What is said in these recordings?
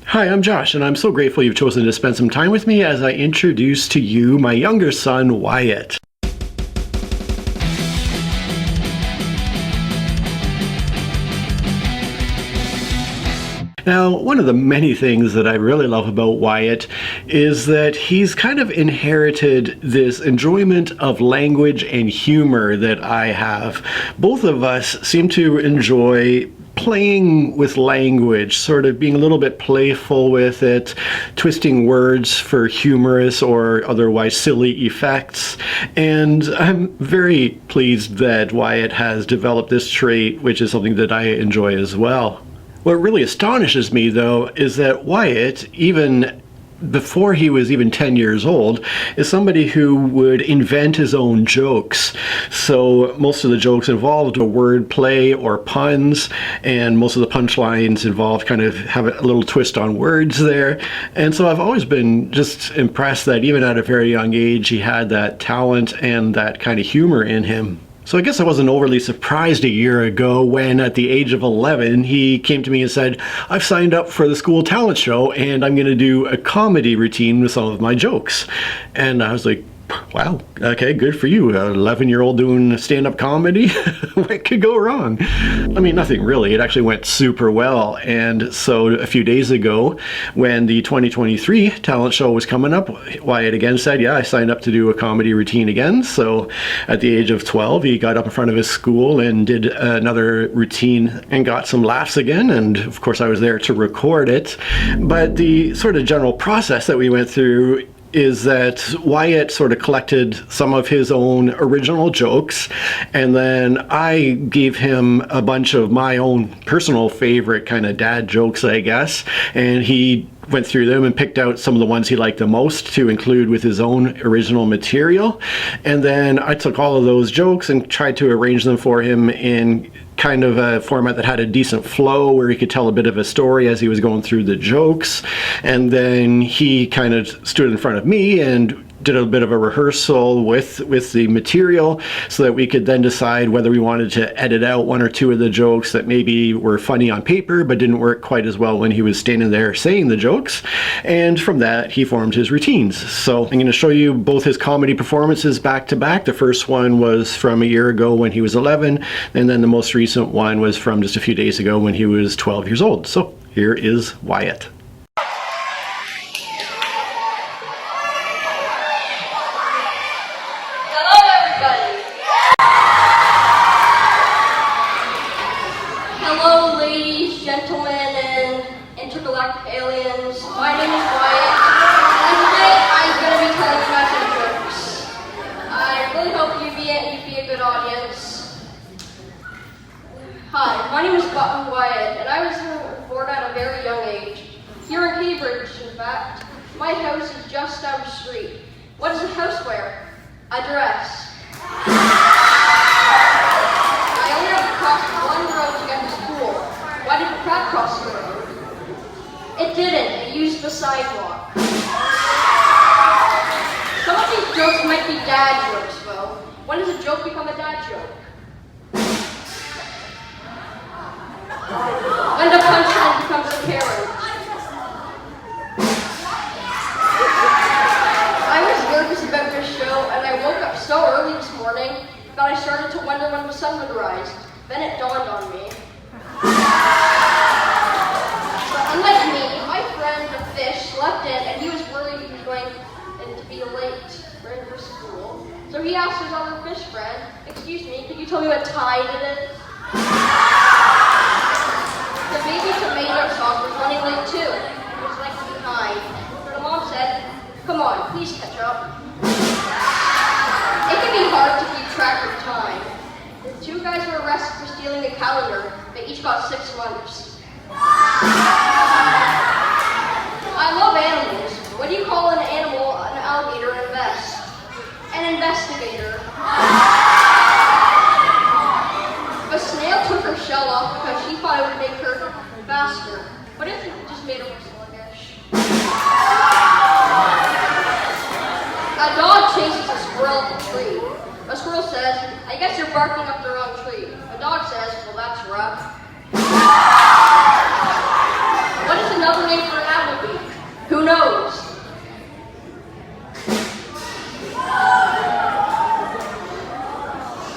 Hi, I'm Josh, and I'm so grateful you've chosen to spend some time with me as I introduce to you my younger son, Wyatt. Now, one of the many things that I really love about Wyatt is that he's kind of inherited this enjoyment of language and humor that I have. Both of us seem to enjoy playing with language, sort of being a little bit playful with it, twisting words for humorous or otherwise silly effects. And I'm very pleased that Wyatt has developed this trait, which is something that I enjoy as well. What really astonishes me, though, is that Wyatt, even before he was even 10 years old, is somebody who would invent his own jokes. So most of the jokes involved word play or puns, and most of the punchlines involved kind of have a little twist on words there. And so I've always been just impressed that even at a very young age, he had that talent and that kind of humor in him. So I guess I wasn't overly surprised a year ago when, at the age of 11, he came to me and said, I've signed up for the school talent show and I'm going to do a comedy routine with some of my jokes. And I was like, wow, okay, good for you. An 11-year-old doing stand-up comedy? What could go wrong? I mean, nothing really. It actually went super well. And so a few days ago, when the 2023 talent show was coming up, Wyatt again said, yeah, I signed up to do a comedy routine again. So at the age of 12, he got up in front of his school and did another routine and got some laughs again. And of course, I was there to record it. But the sort of general process that we went through is that Wyatt sort of collected some of his own original jokes, and then I gave him a bunch of my own personal favorite kind of dad jokes, I guess, and he went through them and picked out some of the ones he liked the most to include with his own original material. And then I took all of those jokes and tried to arrange them for him in kind of a format that had a decent flow where he could tell a bit of a story as he was going through the jokes. And then he kind of stood in front of me and did a bit of a rehearsal with the material so that we could then decide whether we wanted to edit out one or two of the jokes that maybe were funny on paper but didn't work quite as well when he was standing there saying the jokes. And from that, he formed his routines. So I'm going to show you both his comedy performances back to back. The first one was from a year ago when he was 11, and then the most recent one was from just a few days ago when he was 12 years old. So here is Wyatt. Hello, ladies, gentlemen, and intergalactic aliens. My name is Wyatt, and today I'm going to be telling you guys some jokes. I really hope you'd be a good audience. Hi, my name is Wyatt, and I was born at a very young age. Here in Cambridge, in fact. My house is just down the street. What does a house wear? A dress. I only have to cross one road to get to school. Why did the crowd cross the road? It didn't. It used the sidewalk. Some of these jokes might be dad jokes, though. When does a joke become a dad joke? When the punchline becomes a carrot. I was nervous about this show, and I woke up so early this morning that I started to wonder when the sun would rise. Then it dawned on me. But unlike me, my friend the fish slept in, and he was worried he was going to be late for school. So he asked his other fish friend, "Excuse me, could you tell me what tide it is?" The baby tomato sauce was running late too. It was like behind. So the mom said, "Come on, please catch up." It can be hard to keep track of time. The two guys were arrested for stealing a calendar. They each got 6 months. I love animals. What do you call an animal, an alligator, and a vest? An investigator. A snail took her shell off because she thought it would make her faster. But it just made her more sluggish. A dog chases a squirrel up a tree. A squirrel says, "I guess you're barking up the wrong tree." A dog says, "Well, that's rough." What is another name for an Who knows?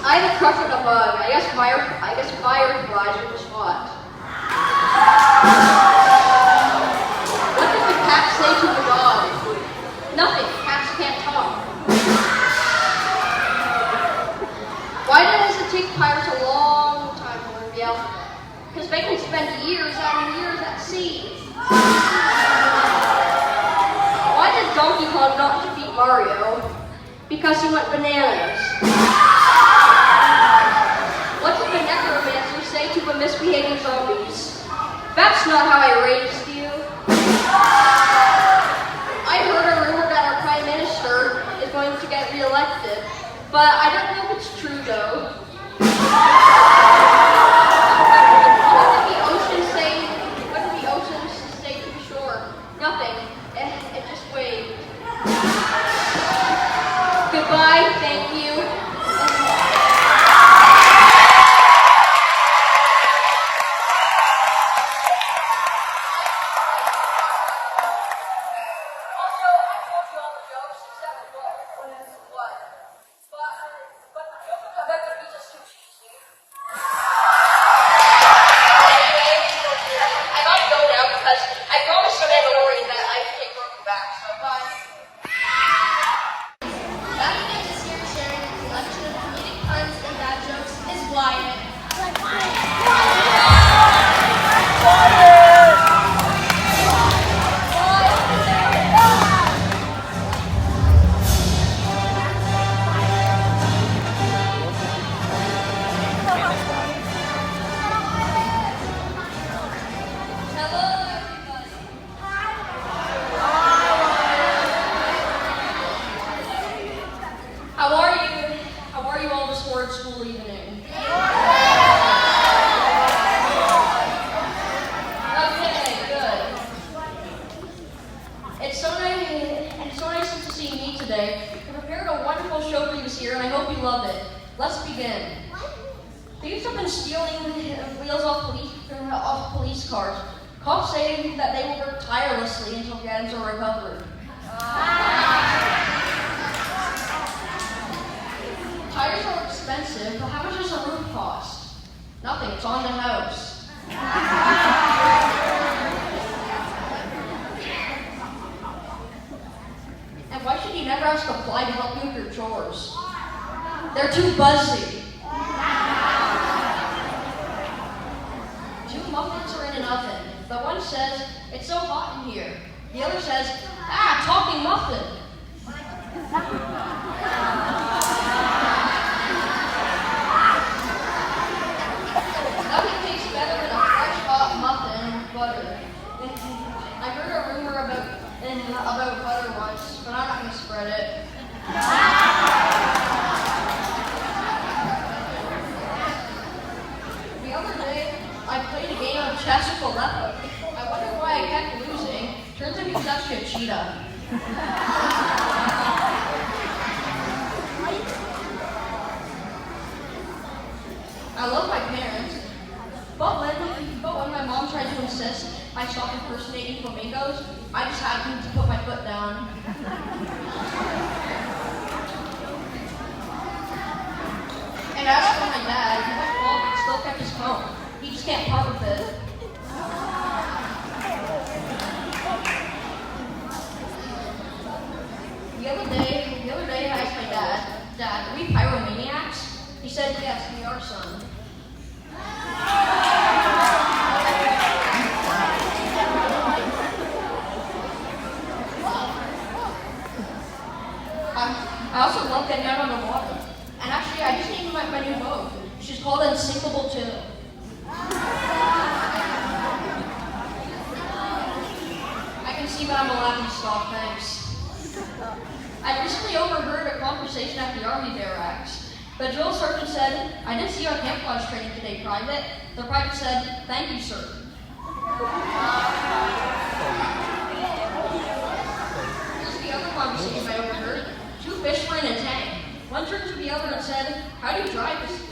I had a crush on a bug. I guess fireflies are just hot. What did the cat say to the dog? Nothing. Cats can't talk. Why does it take pirates a long time to learn the alphabet? Because they can spend years and years at sea. Why did Donkey Kong not defeat Mario? Because he went bananas. What did the necromancer say to the misbehaving zombies? That's not how I raised you. I heard a rumor that our Prime Minister is going to get re-elected, but I don't know if it's true though. What did the oceans say to the shore? Nothing. It just waved. Goodbye, thank you. Wyatt. How are you all this horrid school evening? Okay, good. It's so nice to see me today. I prepared a wonderful show for you this year, and I hope you love it. Let's begin. Thieves have been stealing wheels off police cars. Cops say that they will work tirelessly until the items are recovered. Tires are expensive, but how much does a roof cost? Nothing, it's on the house. And why should you never ask a fly to help you with your chores? They're too buzzy. Two muffins are in an oven. The one says, it's so hot in here. The other says, talking muffin. Nothing tastes better than a fresh hot muffin with butter. I heard a rumor about butter once, but I'm not going to spread it. The other day, I played a game of chess with a leopard. I wonder why I kept losing. Turns out he was actually a cheetah. I love my parents, but when my mom tried to insist I stop impersonating flamingos, I just happened to put my foot down. And as for my dad, he went bald but still kept his comb. He just can't part with it. The other day I asked my dad, are we pyromaniacs? He said, yes, we are, son. I also love getting out on the water. And actually, I just named my new boat. She's called Unsinkable too. I can see that I'm allowed to stop, thanks. I recently overheard a conversation at the Army barracks. The drill sergeant said, I didn't see you on camouflage training today, Private. The private said, thank you, sir. Here's the other conversation I overheard. Two fish were in a tank. One turned to the other and said, how do you drive this thing?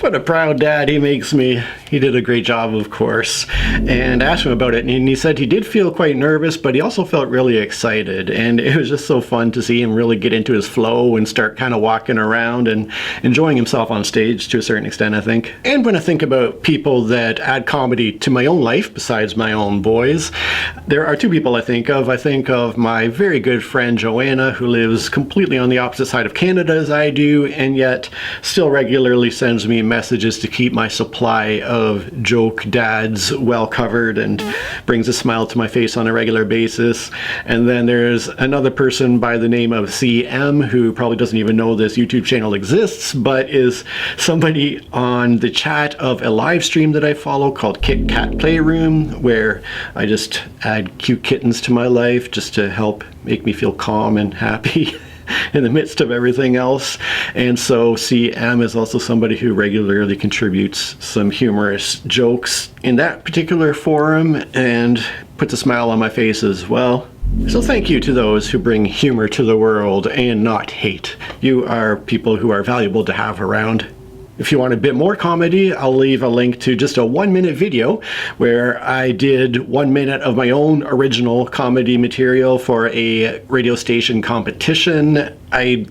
What a proud dad he makes me. He did a great job, of course. And I asked him about it, and he said he did feel quite nervous, but he also felt really excited. And it was just so fun to see him really get into his flow and start kind of walking around and enjoying himself on stage to a certain extent, I think. And when I think about people that add comedy to my own life, besides my own boys, there are two people I think of. I think of my very good friend Joanna, who lives completely on the opposite side of Canada as I do, and yet still regularly sends me messages to keep my supply of joke dads well covered and brings a smile to my face on a regular basis. And then there's another person by the name of CM, who probably doesn't even know this YouTube channel exists, but is somebody on the chat of a live stream that I follow called Kit Kat Playroom, where I just add cute kittens to my life just to help make me feel calm and happy in the midst of everything else. And so CM is also somebody who regularly contributes some humorous jokes in that particular forum and puts a smile on my face as well. So thank you to those who bring humor to the world and not hate. You are people who are valuable to have around. If you want a bit more comedy, I'll leave a link to just a 1-minute video where I did 1 minute of my own original comedy material for a radio station competition. I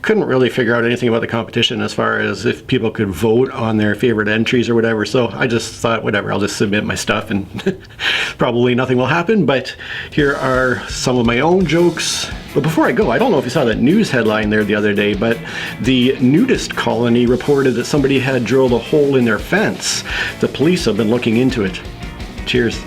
couldn't really figure out anything about the competition as far as if people could vote on their favorite entries or whatever, so I just thought, whatever, I'll just submit my stuff and probably nothing will happen. But here are some of my own jokes. But before I go, I don't know if you saw that news headline there the other day, but the nudist colony reported that somebody had drilled a hole in their fence. The police have been looking into it. Cheers.